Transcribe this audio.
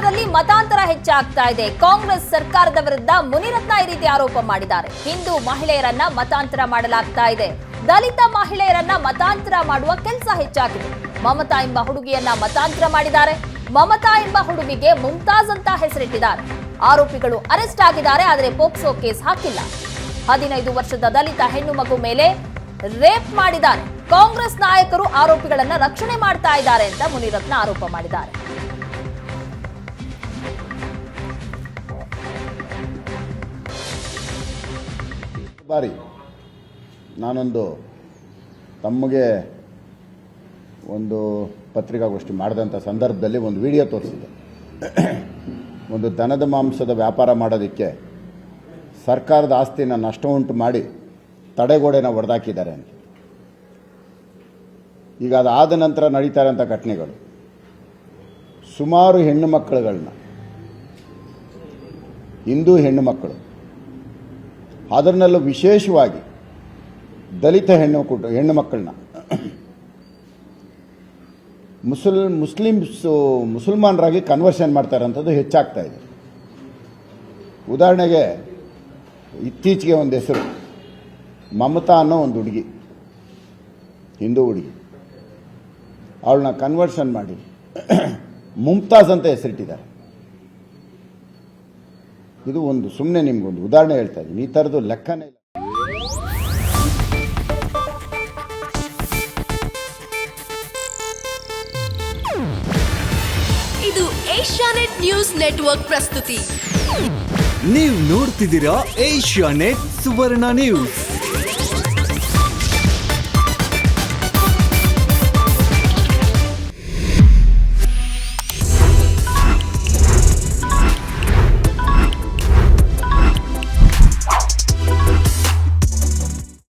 ಮಹಿಳೆಯರಲ್ಲಿ ಮತಾಂತರ ಹೆಚ್ಚಾಗ್ತಾ ಇದೆ. ಕಾಂಗ್ರೆಸ್ ಸರ್ಕಾರದ ವಿರುದ್ಧ ಮುನಿರತ್ನ ಈ ರೀತಿ ಆರೋಪ ಮಾಡಿದ್ದಾರೆ. ಹಿಂದೂ ಮಹಿಳೆಯರನ್ನ ಮತಾಂತರ ಮಾಡಲಾಗ್ತಾ ಇದೆ, ದಲಿತ ಮಹಿಳೆಯರನ್ನ ಮತಾಂತರ ಮಾಡುವ ಕೆಲಸ ಹೆಚ್ಚಾಗಿದೆ. ಮಮತಾ ಎಂಬ ಹುಡುಗಿಯನ್ನ ಮತಾಂತರ ಮಾಡಿದ್ದಾರೆ. ಮಮತಾ ಎಂಬ ಹುಡುಗಿಗೆ ಮುಮ್ತಾಜ್ ಅಂತ ಹೆಸರಿಟ್ಟಿದ್ದಾರೆ. ಆರೋಪಿಗಳು ಅರೆಸ್ಟ್ ಆಗಿದ್ದಾರೆ, ಆದರೆ ಪೋಕ್ಸೋ ಕೇಸ್ ಹಾಕಿಲ್ಲ. 15 ವರ್ಷದ ದಲಿತ ಹೆಣ್ಣು ಮಗು ಮೇಲೆ ರೇಪ್ ಮಾಡಿದ್ದಾರೆ. ಕಾಂಗ್ರೆಸ್ ನಾಯಕರು ಆರೋಪಿಗಳನ್ನ ರಕ್ಷಣೆ ಮಾಡ್ತಾ ಇದ್ದಾರೆ ಅಂತ ಮುನಿರತ್ನ ಆರೋಪ ಮಾಡಿದ್ದಾರೆ. ಬಾರಿ ನಾನೊಂದು ತಮಗೆ ಒಂದು ಪತ್ರಿಕಾಗೋಷ್ಠಿ ಮಾಡಿದಂಥ ಸಂದರ್ಭದಲ್ಲಿ ಒಂದು ವಿಡಿಯೋ ತೋರಿಸಿದೆ. ಒಂದು ದನದ ಮಾಂಸದ ವ್ಯಾಪಾರ ಮಾಡೋದಕ್ಕೆ ಸರ್ಕಾರದ ಆಸ್ತಿನ ನಷ್ಟ ಉಂಟು ಮಾಡಿ ತಡೆಗೋಡೆನ ಒಡೆದಾಕಿದ್ದಾರೆ ಅಂತ. ಈಗ ಅದಾದ ನಂತರ ನಡೀತಾ ಇರೋಂಥ ಘಟನೆಗಳು, ಸುಮಾರು ಹೆಣ್ಣು ಮಕ್ಕಳುಗಳನ್ನ, ಹಿಂದೂ ಹೆಣ್ಣು ಮಕ್ಕಳು, ಅದರಲ್ಲೂ ವಿಶೇಷವಾಗಿ ದಲಿತ ಹೆಣ್ಣು ಮಕ್ಕಳನ್ನ ಮುಸಲ್ಮಾನರಾಗಿ ಕನ್ವರ್ಷನ್ ಮಾಡ್ತಾ ಇರೋಂಥದ್ದು ಹೆಚ್ಚಾಗ್ತಾ ಇದೆ. ಉದಾಹರಣೆಗೆ ಇತ್ತೀಚೆಗೆ ಒಂದು ಹೆಸರು, ಮಮತಾ ಅನ್ನೋ ಒಂದು ಹುಡುಗಿ, ಹಿಂದೂ ಹುಡುಗಿ, ಅವಳನ್ನ ಕನ್ವರ್ಷನ್ ಮಾಡಿ ಮುಮ್ತಾಜ್ ಅಂತ ಹೆಸರಿಟ್ಟಿದ್ದಾರೆ. ಇದು ಒಂದು ಸುಮ್ಮನೆ ನಿಮ್ಗೊಂದು ಉದಾಹರಣೆ ಹೇಳ್ತಾ ಇದ್ದೀನಿ. ಈ ಥರದ್ದು ಲೆಕ್ಕನೇ ಇಲ್ಲ. ಇದು ಏಷ್ಯಾನೆಟ್ ನ್ಯೂಸ್ ನೆಟ್ವರ್ಕ್ ಪ್ರಸ್ತುತಿ. ನೀವು ನೋಡ್ತಿದ್ದೀರಾ ಏಷ್ಯಾನೆಟ್ ಸುವರ್ಣ ನ್ಯೂಸ್.